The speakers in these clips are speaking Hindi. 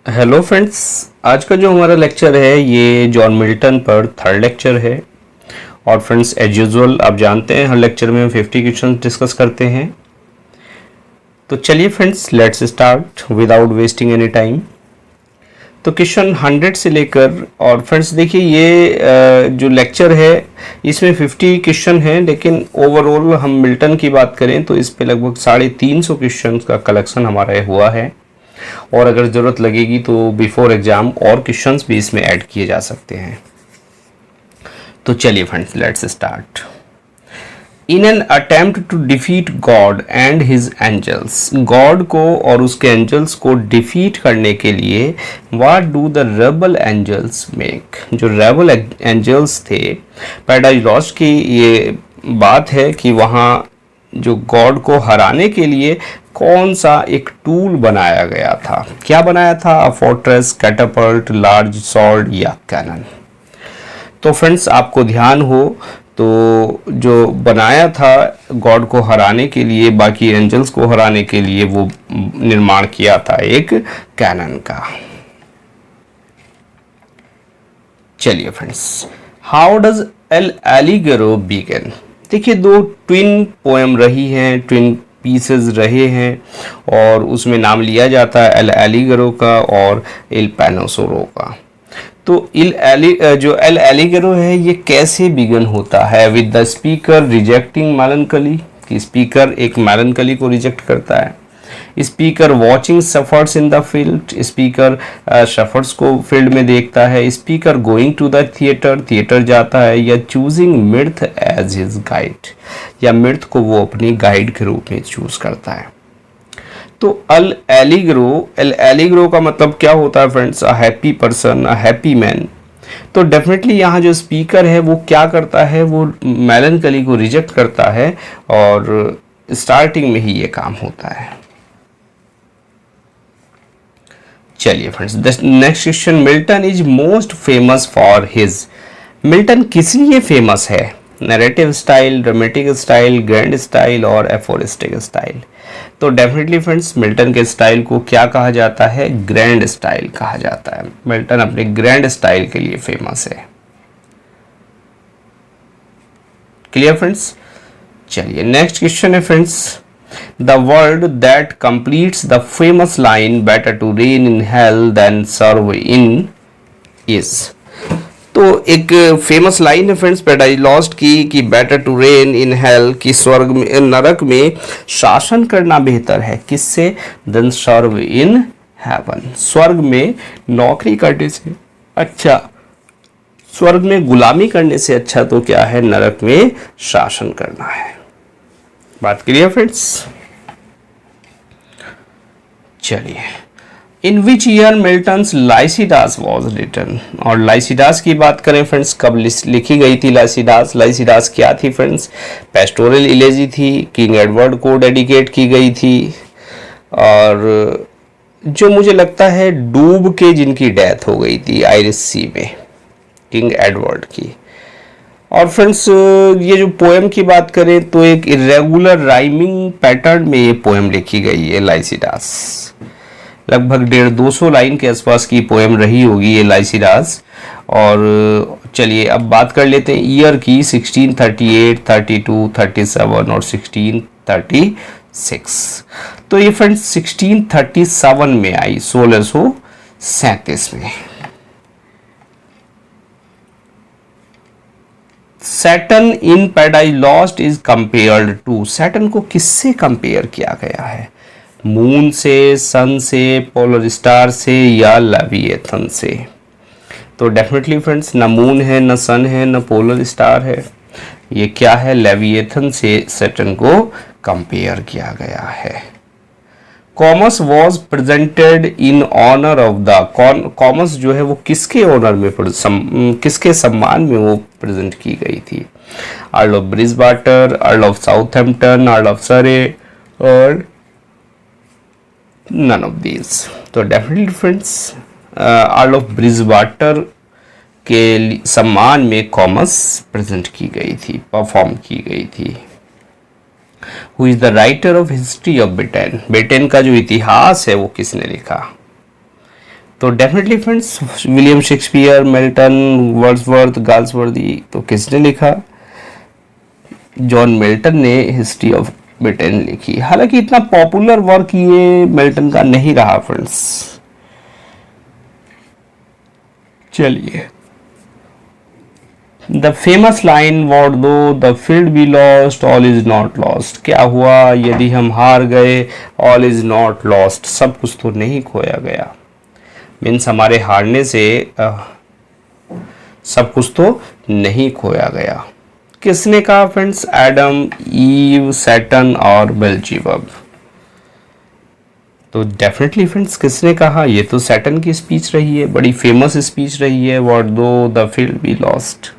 हेलो फ्रेंड्स, आज का जो हमारा लेक्चर है ये जॉन मिल्टन पर थर्ड लेक्चर है। और फ्रेंड्स, एज यूजुअल आप जानते हैं हर लेक्चर में हम 50 क्वेश्चन डिस्कस करते हैं। तो चलिए friends, let's start without wasting any time. तो क्वेश्चन 100 से लेकर, और फ्रेंड्स देखिए ये जो लेक्चर है इसमें 50 क्वेश्चन हैं, लेकिन ओवरऑल हम मिल्टन की बात करें तो इस पे लगभग 350 क्वेश्चन का कलेक्शन हमारा हुआ है। और अगर ज़रूरत लगेगी तो बिफोर एग्जाम और क्वेश्चंस भी इसमें ऐड किए जा सकते हैं। तो चलिए friends, let's start. In an attempt to defeat God and his angels, God को और उसके एंजल्स को डिफीट करने के लिए what do the rebel angels make, जो रेबल एंजल्स थे, पैराडाइज लॉस्ट की ये बात है कि वहाँ जो गॉड को हराने के लिए कौन सा एक टूल बनाया गया था। क्या बनाया था? अ फोर्ट्रेस, कैटापल्ट, लार्ज सॉर्ड या कैनन। तो फ्रेंड्स आपको ध्यान हो तो जो बनाया था गॉड को हराने के लिए, बाकी एंजल्स को हराने के लिए, वो निर्माण किया था एक कैनन का। चलिए friends, how does L'Allegro begin. देखिए दो ट्विन पोएम रही हैं, ट्विन पीसेस रहे हैं, और उसमें नाम लिया जाता है एल एलिगेरो का और एल पैनोसोरो का। तो जो एल एलिगेरो है ये कैसे बिगन होता है? With the speaker rejecting melancholy, कि स्पीकर एक मेलनकली को रिजेक्ट करता है। Speaker watching sufferers in the field, speaker sufferers को फील्ड में देखता है। Speaker going to the theatre, theatre जाता है। या choosing mirth as his guide, या मिर्थ को वो अपनी गाइड के रूप में चूज करता है। तो एल एलिग्रो का मतलब क्या होता है friends? A happy person, a happy man. तो डेफिनेटली यहाँ जो स्पीकर है वो क्या करता है? वो मेलनकली को रिजेक्ट करता है, और स्टार्टिंग में ही ये काम होता है। चलिए friends, next question. Milton is most famous for his, Milton किस लिए फेमस है? Narrative style, dramatic style, grand style और एफोरिस्टिक स्टाइल। तो डेफिनेटली फ्रेंड्स मिल्टन के स्टाइल को क्या कहा जाता है? ग्रैंड स्टाइल कहा जाता है। मिल्टन अपने ग्रैंड स्टाइल के लिए फेमस है। Clear friends? चलिए नेक्स्ट क्वेश्चन है friends. The word that completes the famous line better to reign in hell than serve in is, तो एक फेमस लाइन है फ्रेंड्स पैराडाइज लॉस्ट की कि better to reign in hell, कि स्वर्ग में, नरक में शासन करना बेहतर है किससे? देन सर्व इन हेवन, स्वर्ग में नौकरी करने से अच्छा, स्वर्ग में गुलामी करने से अच्छा तो क्या है? नरक में शासन करना है। बात क्लियर फ्रेंड्स? चलिए, in which year Milton's Lycidas was written, और लाइसिडास की बात करें फ्रेंड्स, कब लिखी गई थी लाइसिडास? लाइसिडास क्या थी फ्रेंड्स? पेस्टोरल इलेजी थी, किंग एडवर्ड को डेडिकेट की गई थी, और जो मुझे लगता है डूब के जिनकी डेथ हो गई थी आयरिश सी में, किंग एडवर्ड की। और फ्रेंड्स ये जो पोएम की बात करें तो एक इरेगुलर राइमिंग पैटर्न में ये पोएम लिखी गई है लाइसिडास। लगभग 150-200 लाइन के आसपास की पोएम रही होगी ये लाइसिडास। और चलिए अब बात कर लेते हैं ईयर की। 1638, 32, 37 और 1636। तो ये फ्रेंड्स 1637 में आई, 1637 में। Satan in paradise lost is compared to, Satan को किससे कंपेयर किया गया है? मून से, सन से, पोलर स्टार से या लेविएथन से? तो डेफिनेटली फ्रेंड्स न मून है, न सन है, न पोलर स्टार है, ये क्या है? लेविएथन से सैटर्न को कंपेयर किया गया है। Comus was presented in honour of the, Comus जो है वो किसके ऑनर में, किसके सम्मान में वो प्रेजेंट की गई थी? Earl of Bridgewater, earl of Southampton, earl of सरे, और नन ऑफ दीज। तो definitely friends earl of Bridgewater के सम्मान में कॉमस प्रेजेंट की गई थी, परफॉर्म की गई थी। Who is the writer of history of Britain, Britain का जो इतिहास है वो किसने लिखा? तो definitely friends William Shakespeare, Milton, Wordsworth, Galsworthy, तो किसने लिखा? जॉन मिल्टन ने हिस्ट्री ऑफ ब्रिटेन लिखी। हालांकि इतना पॉपुलर वर्क ये मिल्टन का नहीं रहा फ्रेंड्स। चलिए, द फेमस लाइन व्हाट दो the field be lost all is not lost, क्या हुआ यदि हम हार गए, ऑल इज नॉट लॉस्ट, सब कुछ तो नहीं खोया गया। मीन्स हमारे हारने से सब कुछ तो नहीं खोया गया। किसने कहा फ्रेंड्स? एडम, ईव, सैटर्न और बेल्जेबब। तो डेफिनेटली फ्रेंड्स किसने कहा? ये तो सैटर्न की स्पीच रही है, बड़ी फेमस स्पीच रही है, व्हाट दो द फील्ड बी लॉस्ट,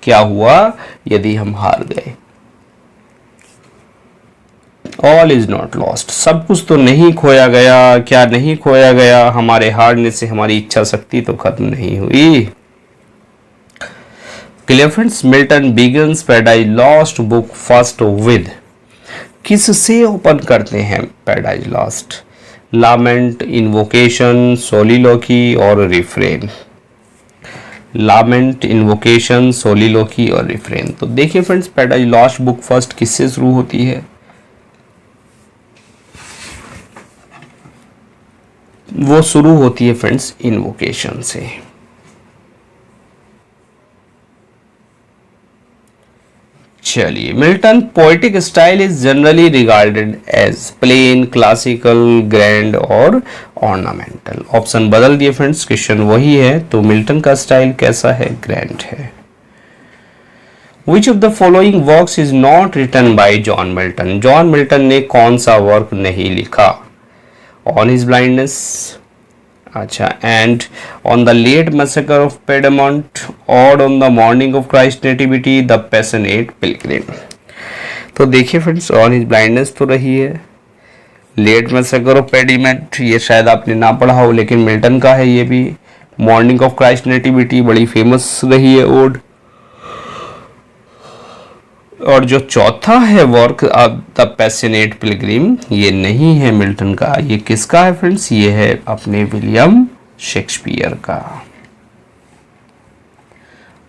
क्या हुआ यदि हम हार गए, ऑल इज नॉट लॉस्ट, सब कुछ तो नहीं खोया गया। क्या नहीं खोया गया? हमारे हारने से हमारी इच्छा शक्ति तो खत्म नहीं हुई। Clear friends? Milton begins paradise lost book first with, किससे ओपन करते हैं पैराडाइज लॉस्ट? लामेंट, इन्वोकेशन, सोलिलोकी और रिफ्रेन। लामेंट, इन्वोकेशन, सोलिलोकी और रिफ्रेन। तो देखिए friends, paradise lost book first किससे शुरू होती है? वो शुरू होती है फ्रेंड्स इन्वोकेशन से। चलिए, Milton poetic style is generally regarded as plain, classical, grand और ऑर्नामेंटल। ऑप्शन बदल दिए फ्रेंड्स, क्वेश्चन वही है। तो मिल्टन का स्टाइल कैसा है? ग्रैंड है। Which of the following works is not written by John Milton? John Milton ने कौन सा वर्क नहीं लिखा? On his blindness, अच्छा, and on the late massacre of Piedmont, or on the morning of Christ nativity, the passionate pilgrim। तो देखिए फ्रेंड्स, on his blindness तो रही है, लेट मैसेकर ऑफ पेडिमेंट ये शायद आपने ना पढ़ा हो, लेकिन मिल्टन का है ये भी। मॉर्निंग ऑफ क्राइस्ट नेटिविटी बड़ी फेमस रही है ओड। और जो चौथा है वर्क द पैशनेट पिलग्रिम, ये नहीं है मिल्टन का। ये किसका है फ्रेंड्स? ये है अपने विलियम शेक्सपियर का।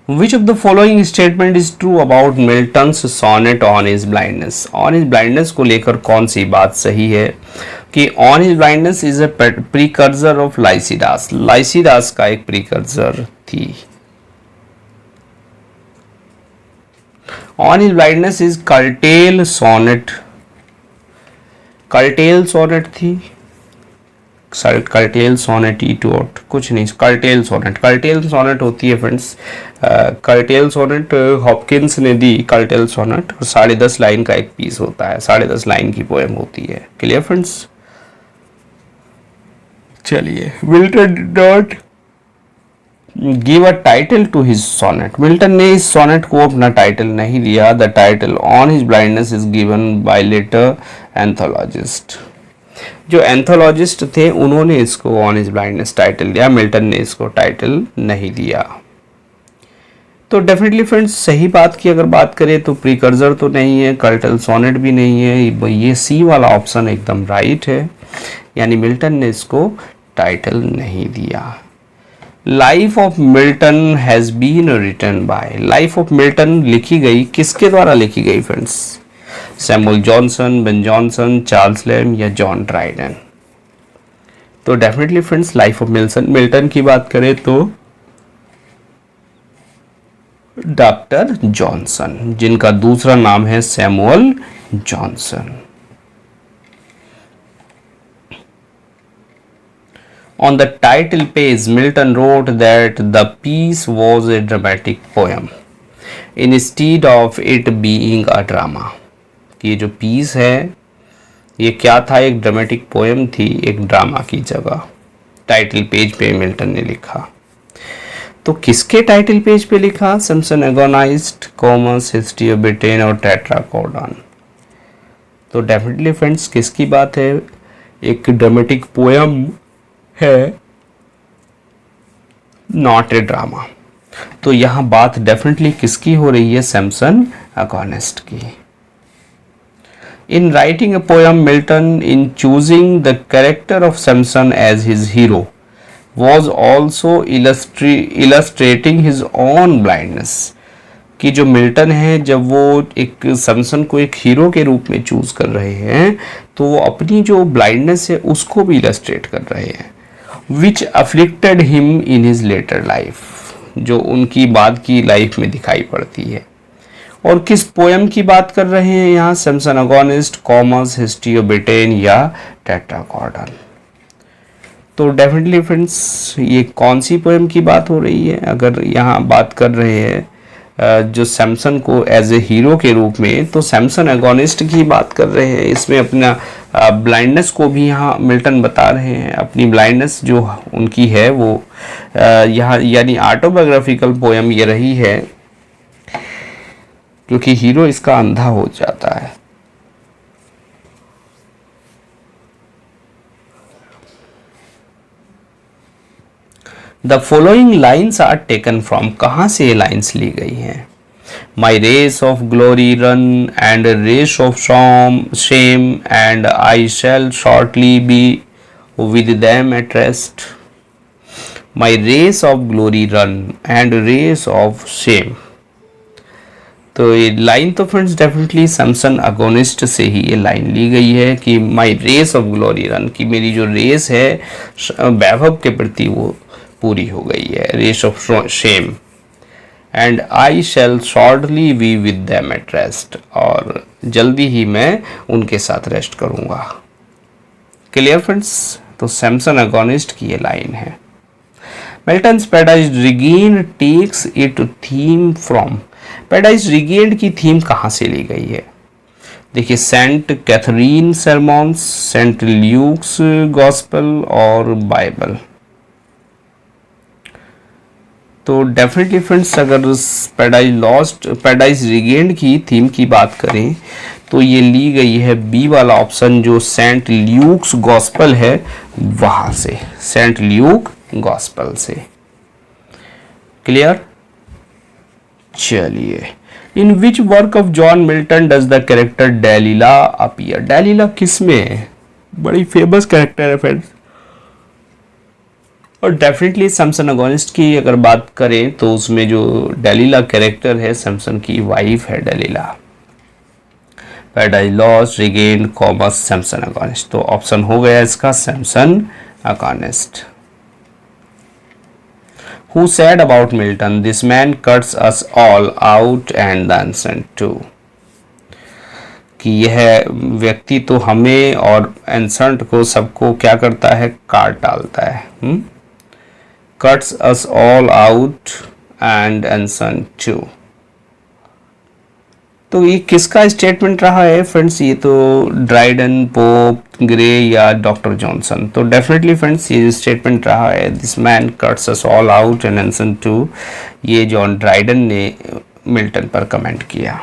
Which of the following statement is true about Milton's sonnet on his blindness? On his blindness को लेकर कौन सी बात सही है? कि on his blindness is a precursor of Lycidas। लाइसिडास का एक प्रीकर्सर थी। On his blindness is curtail sonnet। Curtail sonnet थी, कर्टेल सोनेट इटोट कुछ नहीं, कर्टेल सोनेट। कर्टेल सोनेट होती है फ्रेंड्स, कर्टेल सोनेट हॉपकिंस ने दी कर्टेल सोनेट, और 10.5 लाइन का एक पीस होता है, 10.5 लाइन की पोएम होती है। Clear friends? चलिए, Milton did not give a title to his sonnet. Milton ने इस सोनेट को अपना टाइटल नहीं दिया। The title on his blindness is given by later anthologist. जो एंथोलॉजिस्ट थे उन्होंने इसको ऑन हिज ब्लाइंडनेस टाइटल दिया, मिल्टन ने इसको टाइटल नहीं दिया। तो डेफिनेटली फ्रेंड्स सही बात की अगर बात करें तो प्रीकर्सर तो नहीं है, कर्टल सोनेट भी नहीं है, ये सी वाला ऑप्शन एकदम राइट है, यानी मिल्टन ने इसको टाइटल नहीं दिया। Life of Milton has been written by. Life of Milton लिखी गई किसके द्वारा लिखी गई friends? Samuel Johnson, Ben Johnson, Charles Lamb या जॉन ड्राइडन। तो definitely friends life of Milton की बात करें तो डॉक्टर जॉनसन, जिनका दूसरा नाम है Samuel Johnson. On the title page, Milton wrote that the piece was a dramatic poem instead of it being a drama। कि ये जो piece है ये क्या था? एक ड्रामेटिक पोएम थी, एक ड्रामा की जगह टाइटल पेज पे मिल्टन ने लिखा। तो किसके टाइटल पेज पे लिखा? Samson Agonistes, Comus, history of Britain और टेट्राकोडॉन। तो डेफिनेटली फ्रेंड्स किसकी बात है? एक ड्रामेटिक पोएम है, नॉट ए ड्रामा। तो यहां बात डेफिनेटली किसकी हो रही है? सिम्पसन एगोनिस्ट की। In writing a poem Milton in choosing the character of Samson as his hero was also illustrating his own blindness, कि जो मिल्टन है जब वो एक सैमसन को एक हीरो के रूप में चूज कर रहे हैं तो वो अपनी जो ब्लाइंडनेस है उसको भी इलस्ट्रेट कर रहे हैं, which afflicted him in his later life, जो उनकी बाद की लाइफ में दिखाई पड़ती है। और किस पोएम की बात कर रहे हैं यहाँ, Samson agonist, commerce, history of Britain या टेट्रागॉर्डन। तो डेफिनेटली फ्रेंड्स ये कौन सी पोएम की बात हो रही है, अगर यहाँ बात कर रहे हैं जो सैमसन को एज ए हीरो के रूप में, तो सैमसन एगोनिस्ट की बात कर रहे हैं। इसमें अपना ब्लाइंडनेस को भी यहाँ मिल्टन बता रहे हैं, अपनी ब्लाइंडनेस जो उनकी है वो यहाँ यानी ऑटोबायोग्राफिकल पोएम ये रही है, क्योंकि हीरो इसका अंधा हो जाता है। The following lines are taken from, कहाँ से ये लाइन्स ली गई हैं? My race of glory run and race of shame and I shall shortly be with them at rest. My race of glory run and race of shame, तो ये लाइन तो फ्रेंड्स डेफिनेटली सैमसन अगोनिस्ट से ही ये लाइन ली गई है कि माई रेस ऑफ ग्लोरी रन, कि मेरी जो रेस है वैभव के प्रति वो पूरी हो गई है, race of shame, and I shall shortly be with them at rest, और जल्दी ही मैं उनके साथ रेस्ट करूंगा। Clear friends? तो सैमसन अगोनिस्ट की ये लाइन है। Milton's Paradise Regained takes its theme from, Paradise Regained की थीम कहाँ से ली गई है? देखिए, Saint Catherine sermons, Saint Luke's gospel और बाइबल। तो डेफिनेटली फ्रेंड्स अगर पैराडाइज रिगेन्ड की थीम की बात करें तो ये ली गई है बी वाला ऑप्शन, जो सेंट ल्यूक्स गॉस्पेल है वहां से, सेंट ल्यूक गॉस्पेल से। क्लियर? चलिए, in which work of John Milton does the character Delilah appear? Delilah किस में है? बड़ी फेमस कैरेक्टर है फ्रेंड्स, और डेफिनेटली सैमसन अगोनिस्ट की अगर बात करें तो उसमें जो डेलिला कैरेक्टर है सैमसन की वाइफ है Delilah. Paradise Lost, Regained, Comus, Samson Agonistes, तो ऑप्शन हो गया इसका Samson Agonistes. Who said about Milton, this man cuts us all out and the ancient too? कि यह व्यक्ति तो हमें और एंसेंट को सबको क्या करता है? काट डालता है। Cuts us all out and ancient too. तो ये किसका स्टेटमेंट रहा है फ्रेंड्स? ये तो ड्राइडन, पोप, ग्रे या डॉक्टर जॉनसन। तो डेफिनेटली फ्रेंड्स ये स्टेटमेंट रहा है, this man cuts us all out and ancient too, ये जॉन ड्राइडन ने मिल्टन पर कमेंट किया।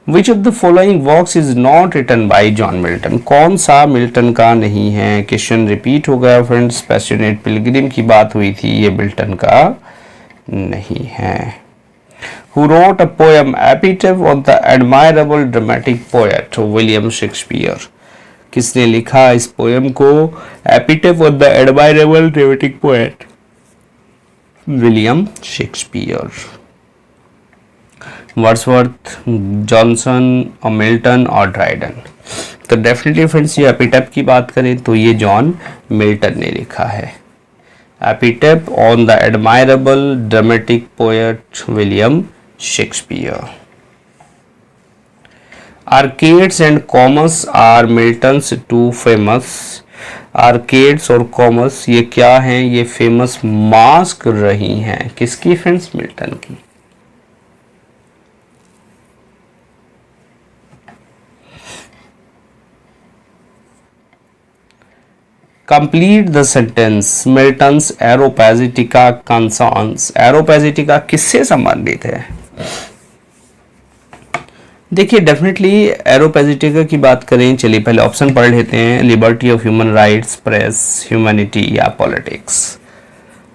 Which of the following works is not written by John Milton? कौन सा मिल्टन का नहीं है? क्वेश्चन रिपीट हो गया फ्रेंड्स, पैशनेट पिलग्रिम की बात हुई थी, ये मिल्टन का नहीं है। Who wrote a poem epitaph on the admirable dramatic poet William Shakespeare? किसने लिखा इस पोएम को? epitaph on the admirable dramatic poet William Shakespeare. Wordsworth, Johnson और मिल्टन और ड्राइडन। तो डेफिनेटली फ्रेंड्स ये एपिटैप की बात करें तो ये जॉन मिल्टन ने लिखा है, epitaph on the admirable dramatic poet William Shakespeare. Arcades and Comus are Milton's two famous. Arcades और कॉमर्स ये क्या हैं? ये फेमस मास्क रही हैं, किसकी फ्रेंड्स? मिल्टन की। Complete the sentence, Milton's Areopagitica concerns. Areopagitica किससे संबंधित है? देखिए, डेफिनेटली एरोपैजिटिका की बात करें, चलिए पहले ऑप्शन पढ़ लेते हैं, liberty of human rights, press, humanity या पॉलिटिक्स।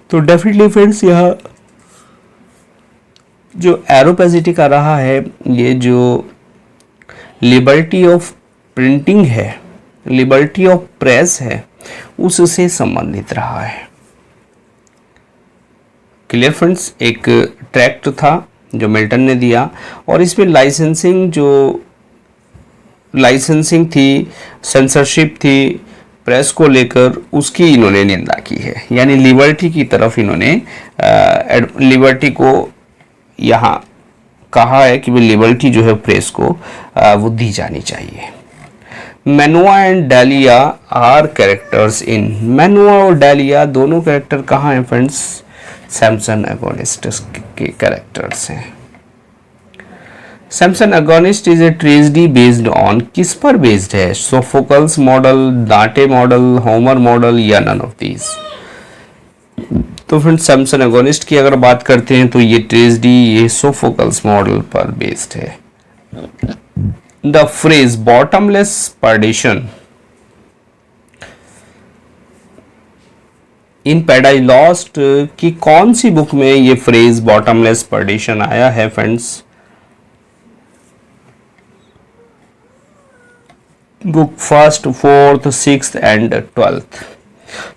तो डेफिनेटली फ्रेंड्स यह जो एरोपैजिटिका रहा है, ये जो लिबर्टी ऑफ प्रिंटिंग है लिबर्टी ऑफ प्रेस है उससे संबंधित रहा है। क्लियर फ्रेंड्स, एक ट्रैक्ट था जो मिल्टन ने दिया और इसमें लाइसेंसिंग थी, सेंसरशिप थी प्रेस को लेकर, उसकी इन्होंने निंदा की है। यानी लिबर्टी की तरफ इन्होंने लिबर्टी को यहाँ कहा है कि वो लिबर्टी जो है प्रेस को वो दी जानी चाहिए। Manoa and Dalila are characters in, Manoa और डालिया दोनों कैरेक्टर कहाँ हैं फ्रेंड्स? सैमसन एगोनिस्ट के कैरेक्टर्स हैं। Samson Agonistes is a tragedy based on, किस पर बेस्ड है? Sophocles model, Dante model, Homer model या नन ऑफ दीज? तो फ्रेंड्स सैमसन एगोनिस्ट की अगर बात करते हैं तो ये ट्रेजेडी ये सोफोकल्स मॉडल पर बेस्ड है। The phrase bottomless perdition in paradise lost की कौन सी बुक में ये फ्रेज बॉटमलेस पर्डिशन आया है friends? Book first, fourth, sixth and 12th।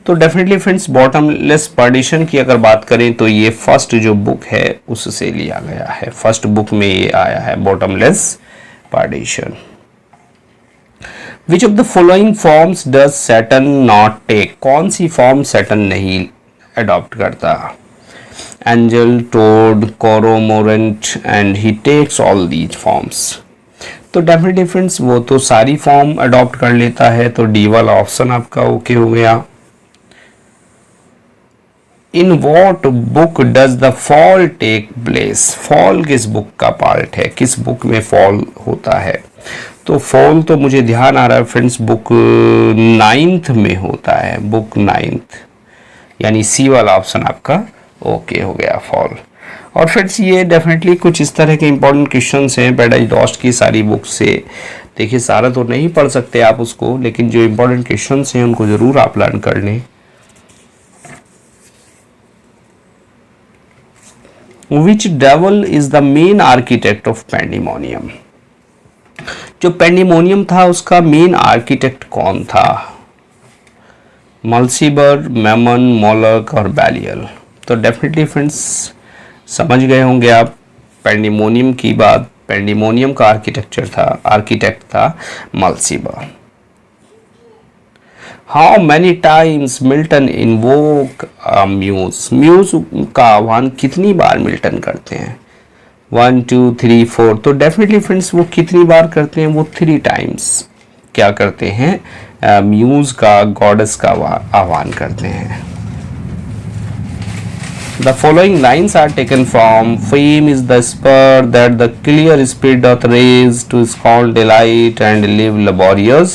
तो डेफिनेटली फ्रेंड्स बॉटमलेस पर्डिशन की अगर बात करें तो ये फर्स्ट जो बुक है उससे लिया गया है। फर्स्ट बुक में ये आया है bottomless perdition. Which of the following forms does Satan not take, कौन सी फॉर्म सैटर्न नहीं अडॉप्ट करता? Angel, toad, cormorant and he takes all these forms. तो डेफिनेटली फ्रेंड्स वो तो सारी फॉर्म अडॉप्ट कर लेता है, तो डी वाला ऑप्शन आपका ओके हो गया। In what book does the fall take place, fall किस बुक का पार्ट है? किस बुक में फॉल होता है? तो फॉल तो मुझे ध्यान आ रहा है फ्रेंड्स बुक 9th में होता है, बुक 9th, यानी सी वाला ऑप्शन आपका ओके हो गया फॉल। और फ्रेंड्स ये डेफिनेटली कुछ इस तरह के इंपॉर्टेंट क्वेश्चंस हैं पैराडाइज लॉस्ट की सारी बुक से। देखिए सारा तो नहीं पढ़ सकते आप उसको, लेकिन जो इंपॉर्टेंट क्वेश्चंस हैं उनको जरूर आप लर्न कर लें। Which devil is the main architect of Pandemonium, जो पेंडिमोनियम था उसका मेन आर्किटेक्ट कौन था? मल्सीबर, मेमन, मोलक और बैलियल। तो डेफिनेटली फ्रेंड्स समझ गए होंगे आप पेंडिमोनियम की बात। पेंडिमोनियम का आर्किटेक्ट था Mulciber. How many times Milton invoke muse, muse का आह्वान कितनी बार मिल्टन करते हैं? 1, 2, 3, 4। तो डेफिनेटली फ्रेंड्स वो कितनी बार करते हैं? वो 3 टाइम्स क्या करते हैं? म्यूज का, गॉडेस का आह्वान करते हैं। The following lines are taken from Fame is the spur that the clear spirit doth raise to scorn delight and live laborious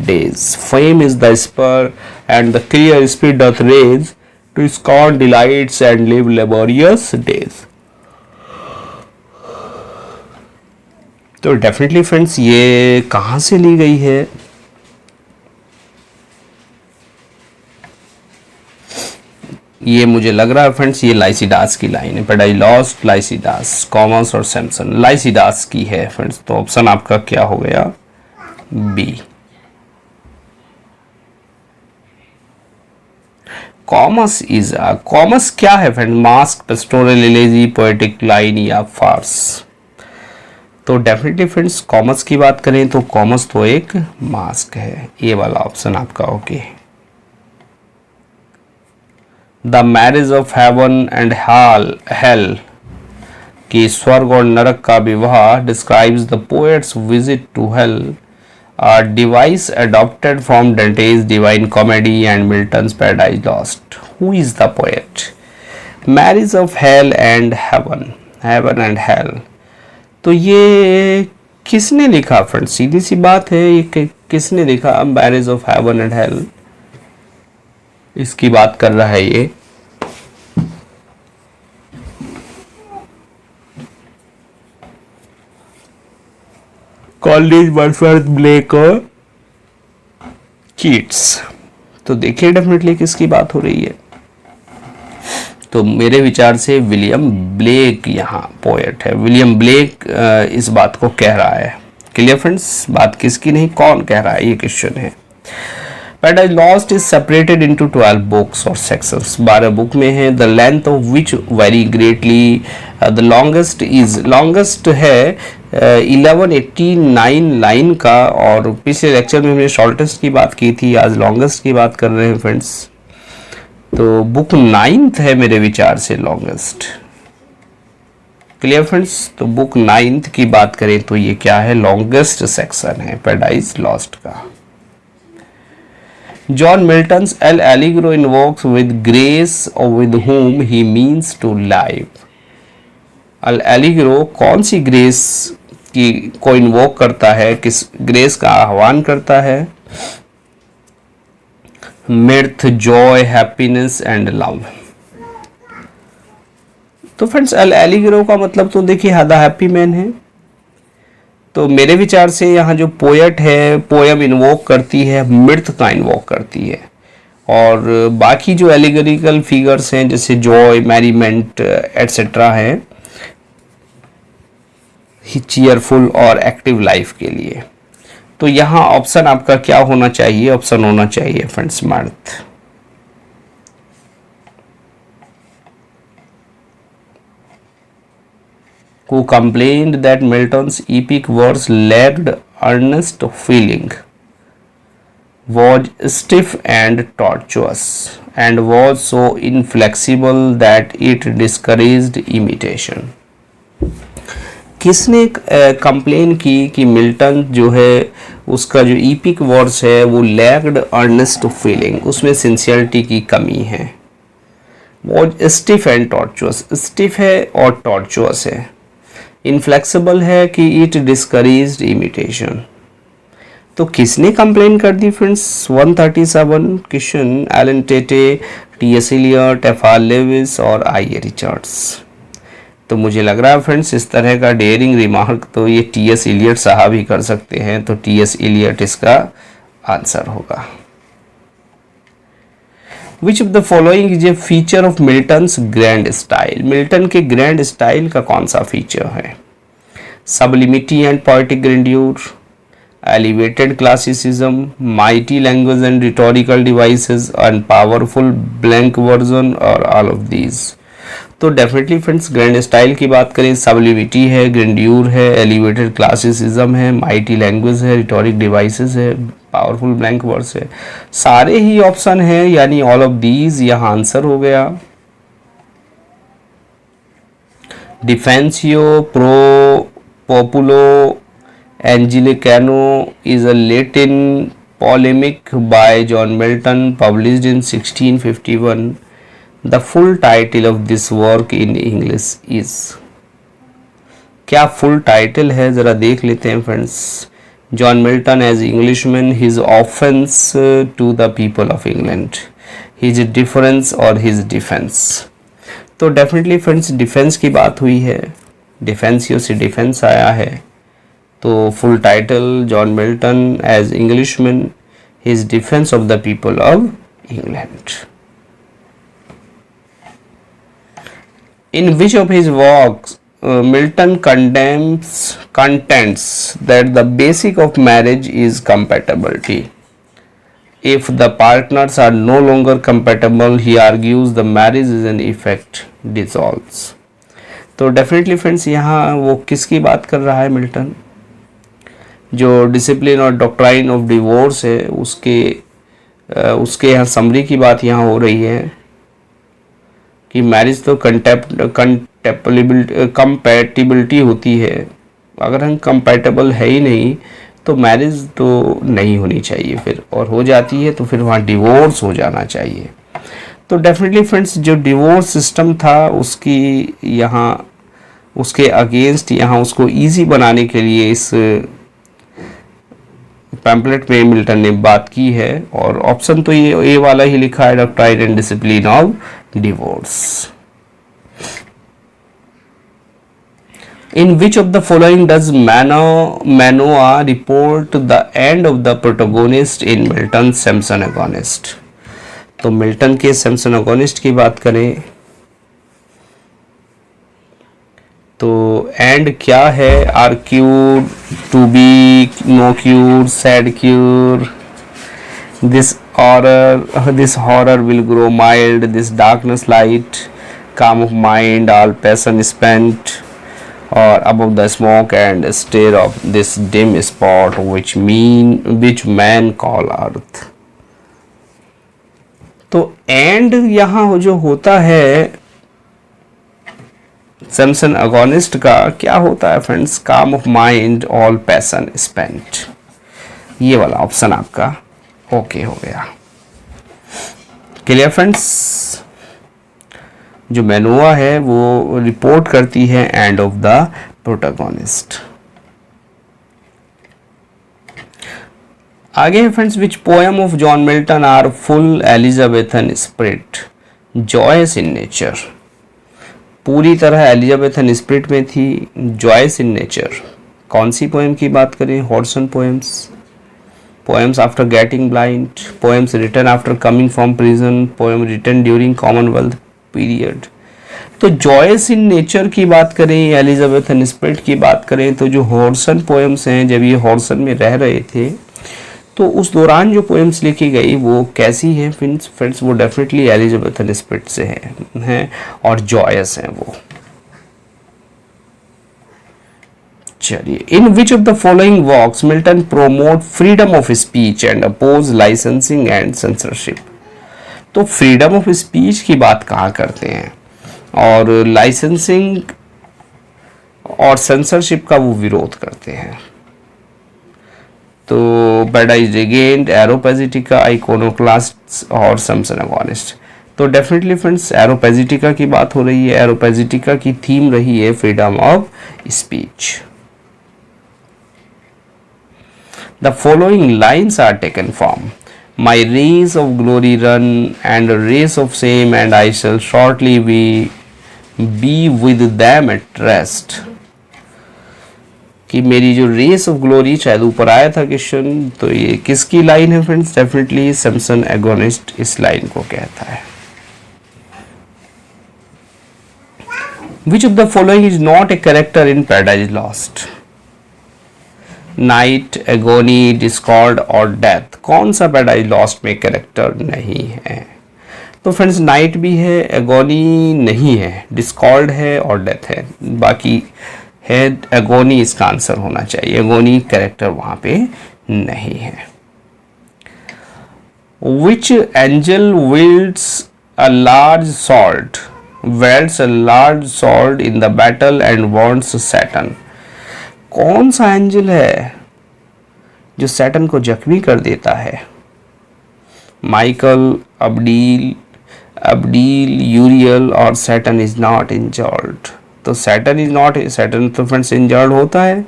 days. Fame is the spur and the clear spirit doth raise to scorn delights and live laborious days. तो डेफिनेटली फ्रेंड्स ये कहाँ से ली गई है? ये मुझे लग रहा है फ्रेंड्स ये लाइसिडास की लाइन है। पैराडाइज लॉस्ट, लाइसिडास, कॉमर्स और सैमसन, लाइसिडास की है फ्रेंड्स। तो ऑप्शन आपका क्या हो गया? बी। कॉमर्स क्या है friend? Mask, pastoral elegy, poetic line या फार्स? तो डेफिनेटली फ्रेंड्स कॉमर्स की बात करें तो कॉमर्स तो एक मास्क है। ये वाला ऑप्शन आपका okay. The marriage of heaven and hell कि स्वर्ग और नरक का विवाह describes the poet's visit to hell, a device adopted from Dante's Divine Comedy and Milton's Paradise Lost. Who is the poet? Marriage of Hell and Heaven, Heaven and Hell. तो ये किसने लिखा फ्रेंड्स? सीधी सी बात है, ये किसने लिखा? Marriage of heaven and hello, इसकी बात कर रहा है ये। कॉलेज, वर्ड्सवर्थ, ब्लेक और कीट्स। तो देखिए डेफिनेटली किसकी बात हो रही है। तो मेरे विचार से विलियम ब्लेक यहाँ पोएट है। विलियम ब्लेक इस बात को कह रहा है क्लियर फ्रेंड्स, बात किसकी नहीं, कौन कह रहा है, ये क्वेश्चन है। Paradise lost is separated into 12 books और सेक्शंस, 12 बुक में है। The length of which very greatly, the longest है 1189 लाइन का, और पिछले लेक्चर में हमने शॉर्टेस्ट की बात की थी, आज लॉन्गेस्ट की बात कर रहे हैं फ्रेंड्स। तो बुक 9th है मेरे विचार से लॉन्गेस्ट। क्लियर फ्रेंड्स, तो बुक 9th की बात करें तो ये क्या है, लॉन्गेस्ट सेक्शन है पैराडाइज लॉस्ट का। John Milton's L'Allegro invokes with grace और with whom he means to live। L'Allegro कौन सी ग्रेस की को इन्वोक करता है, किस ग्रेस का आह्वान करता है, मिर्थ, जॉय, हैप्पीनेस एंड लव। तो फ्रेंड्स एल एलिग्रो का मतलब तो देखिए द हैप्पी मैन है। तो मेरे विचार से यहाँ जो पोएट है, पोयम इन्वोक करती है, मृत का इन्वोक करती है, और बाकी जो एलिगोरिकल फिगर्स हैं जैसे जॉय, मैरीमेंट एटसेट्रा हैं चीयरफुल और एक्टिव लाइफ के लिए। तो यहाँ ऑप्शन आपका क्या होना चाहिए, ऑप्शन होना चाहिए friends मर्थ। Who complained that Milton's epic verse lacked earnest feeling, was stiff and tortuous, and was so inflexible that it discouraged imitation। किसने कंप्लेन की कि मिल्टन जो है उसका जो ईपिक वर्स है वो लैक्ड अर्नेस्ट फीलिंग, उसमें सिंसियरिटी की कमी है। Was stiff and tortuous, stiff है और टॉर्चुअस है। इनफ्लेक्सिबल है कि इट डिस्करेज्ड इमिटेशन। तो किसने कंप्लेन कर दी friends, 137 question, Allen Tate, T S. Eliot, F R. Leavis और आई.ए. रिचर्ड्स। तो मुझे लग रहा है फ्रेंड्स इस तरह का डेयरिंग रिमार्क तो ये टी.एस. इलियट साहब ही कर सकते हैं, तो टी.एस. इलियट इसका आंसर होगा। Which of the following is a feature of Milton's grand style? Milton के ग्रैंड स्टाइल का कौन सा फीचर है? Sublimity and poetic grandeur, elevated classicism, mighty language and rhetorical devices, and powerful blank version, or all of these? तो डेफिनेटली फ्रेंड्स ग्रैंड स्टाइल की बात करें, सबलिमिटी है, ग्रेंड्यूर है, एलिवेटेड क्लासिसिज्म है, माइटी लैंग्वेज है, रिटोरिक डिवाइसेस है, पावरफुल ब्लैंक वर्ड्स है, सारे ही ऑप्शन है, यानी ऑल ऑफ दीज यहाँ आंसर हो गया। Defensio pro populo Anglicano is a Latin polemic by John Milton published in 1651। The full title of this work in English is, क्या फुल टाइटल है जरा देख लेते हैं friends. John Milton as Englishman, his offence to the people of England, his difference और हिज डिफेंस। तो डेफिनेटली फ्रेंड्स डिफेंस की बात हुई है, डिफेंसियो से डिफेंस आया है, तो full title John Milton as Englishman, his defence of the people of England. In which of his works Milton contends that the basic of marriage is compatibility? If the partners are no longer compatible, he argues the marriage is an effect dissolves। तो डेफिनेटली फ्रेंड्स यहाँ वो किसकी बात कर रहा है मिल्टन, जो डिसिप्लिन और डॉक्ट्राइन ऑफ डिवोर्स है उसके यहाँ समरी की बात यहाँ हो रही है कि मैरिज तो कंपैटिबिलिटी होती है, अगर हम कंपैटिबल है ही नहीं तो मैरिज तो नहीं होनी चाहिए फिर, और हो जाती है तो फिर वहाँ डिवोर्स हो जाना चाहिए। तो डेफिनेटली फ्रेंड्स जो डिवोर्स सिस्टम था उसकी यहाँ उसके अगेंस्ट यहाँ उसको इजी बनाने के लिए इस पैम्पलेट में मिल्टन ने बात की है, और ऑप्शन तो ये वाला ही लिखा है, doctrine and discipline of divorce. In which of the following does Manoa report the end of the protagonist in Milton's Samson Agonist? तो मिल्टन के सैमसन अगोनिस्ट की बात करें तो एंड क्या है, are cure, to be, no cure, sad cure, this horror will grow mild, this darkness light, calm of mind, all passion spent, or above the smoke and stare of this dim spot which man call earth. तो एंड यहाँ जो होता है सैमसन अगोनिस्ट का, क्या होता है फ्रेंड्स, काम of mind, all passion spent. ये वाला ऑप्शन आपका ओके हो गया। Clear friends. जो मैनुआ है वो रिपोर्ट करती है एंड ऑफ द प्रोटैगनिस्ट। आगे है friends, which poem of John Milton are full Elizabethan spirit, joyous in nature. पूरी तरह एलिजाबेथन स्पिरिट में थी, जॉयस इन नेचर। कौन सी पोएम की बात करें, Hodson poems, poems after getting blind, poems written after coming from prison, poem written during commonwealth period. तो जॉयस इन नेचर की बात करें, एलिजाबेथन स्पिरिट की बात करें, तो जो हॉडसन पोएम्स हैं, जब ये हॉडसन में रह रहे थे तो उस दौरान जो पोएम्स लिखी गई वो कैसी है फ्रेंड्स, वो डेफिनेटली एलिजाबेथन स्पिरिट से हैं और जॉयस हैं वो। चलिए, in which of the following works Milton promote freedom of speech and oppose licensing and censorship. तो फ्रीडम ऑफ स्पीच की बात कहाँ करते हैं और लाइसेंसिंग और सेंसरशिप का वो विरोध करते हैं। तो पैराडाइज रिगेन्ड, एरोपैजिटिका, आइकोनोक्लास्ट और सैमसन अगोनिस्ट। तो डेफिनेटली फ्रेंड्स एरोपैजिटिका की बात हो रही है। एरोपैजिटिका की थीम रही है freedom of speech. The following lines are taken from my race of glory run and race of shame and I shall shortly be with them at rest. कि मेरी जो रेस ऑफ ग्लोरी, शायद ऊपर आया था क्वेश्चन, तो ये किसकी लाइन है फ्रेंड्स, डेफिनेटली सैमसन एगोनिस्ट इस लाइन को कहता है। विच of the following is not a character in paradise lost, night, agony, Discord और डेथ। कौन सा पैराडाइज लॉस्ट में कैरेक्टर नहीं है? तो फ्रेंड्स नाइट भी है, एगोनी नहीं है, डिस्कॉर्ड है और डेथ है। बाकी है एगोनी, इसका आंसर होना चाहिए। एगोनी कैरेक्टर वहां पे नहीं है। विच angel wields a large sword in the battle and warns Saturn। कौन सा एंजल है जो सैटर्न को जख्मी कर देता है? माइकल, अब्डील, यूरियल और सैटर्न इज नॉट इंजर्ड। तो सैटर्न तो फ्रेंड्स इंजर्ड होता है,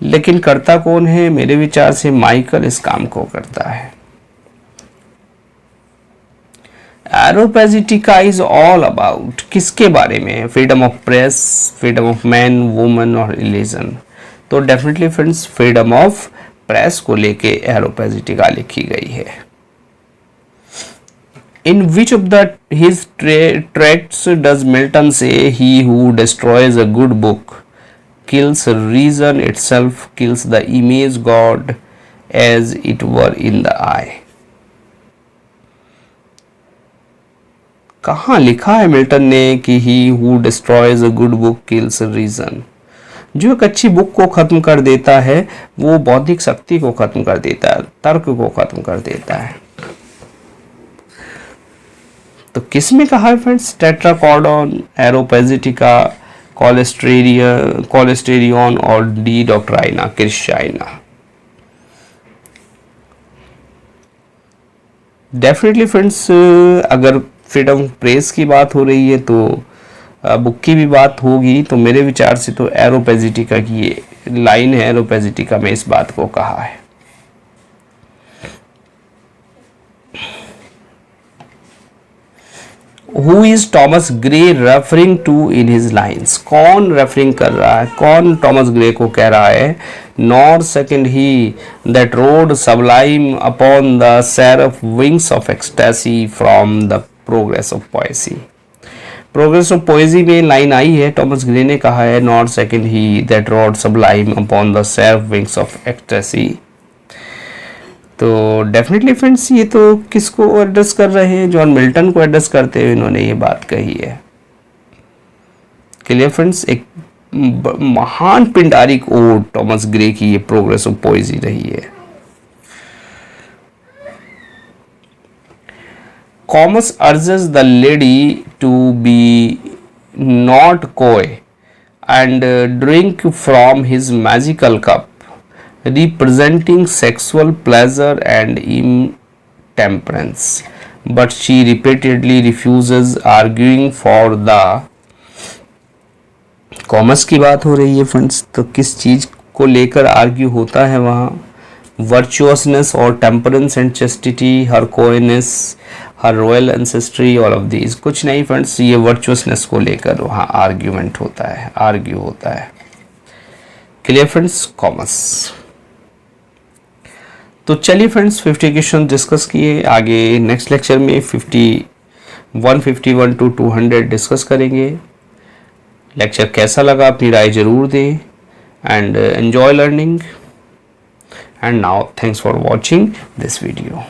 लेकिन करता कौन है? मेरे विचार से माइकल इस काम को करता है। एरोपैजिटिका इज ऑल अबाउट, किसके बारे में? Freedom of press, freedom of man, woman और रिलीजन। तो definitely friends freedom of press को लेके एरोपैजिटिका लिखी गई है। In which of his tracts does Milton say he who destroys a good book kills reason itself, kills the image God as it were in the eye? कहाँ लिखा है मिल्टन ने कि he who destroys a good book kills reason? जो एक अच्छी बुक को खत्म कर देता है वो बौद्धिक शक्ति को खत्म कर देता है, तर्क को खत्म कर देता है। तो किस में कहा है फ्रेंड्स? टेट्राकॉर्डन, एरोपैजिटिका, कोलेस्टेरियन और डी डॉक्ट्राइना क्रिश्चियाना। डेफिनेटली फ्रेंड्स अगर फ्रीडम ऑफ प्रेस की बात हो रही है तो बुक की भी बात होगी। तो मेरे विचार से तो एरोपैजिटिका की ये लाइन है, एरोपैजिटिका में इस बात को कहा है। Who is Thomas Gray referring to in his lines? कौन रेफरिंग कर रहा है, कौन टॉमस ग्रे को कह रहा है? Nor second he that rode sublime upon the seraph wings of ecstasy from the progress of poesy। Progress of पोएजी में लाइन आई है, टॉमस ग्रे ने कहा है, not second he that rod Sublime upon the Saif wings of ecstasy. तो डेफिनेटली फ्रेंड्स ये तो किसको एड्रेस कर रहे हैं, जॉन मिल्टन को एड्रेस करते हुए इन्होंने ये बात कही है। क्लियर फ्रेंड्स, एक महान पिंडारिक ओड टॉमस ग्रे की ये प्रोग्रेस ऑफ पोएजी रही है। Comus urges the lady to be not coy and drink from his magical cup, representing sexual pleasure and intemperance. But she repeatedly refuses, arguing for the commerce की बात हो रही है फ्रेंड्स, तो किस चीज़ को लेकर आर्ग्यू होता है वहाँ? वर्चुअसनेस और temperance and chastity, her coyness, her royal ancestry, all of these. कुछ नहीं फ्रेंड्स, ये वर्चुअसनेस को लेकर वहाँ आर्ग्यूमेंट होता है, आर्ग्यू होता है। Clear friends, commerce. तो चलिए फ्रेंड्स 50 क्वेश्चन डिस्कस किए, आगे नेक्स्ट लेक्चर में 151 to 200 डिस्कस करेंगे। लेक्चर कैसा लगा अपनी राय ज़रूर दें and enjoy learning, and now thanks for watching this video.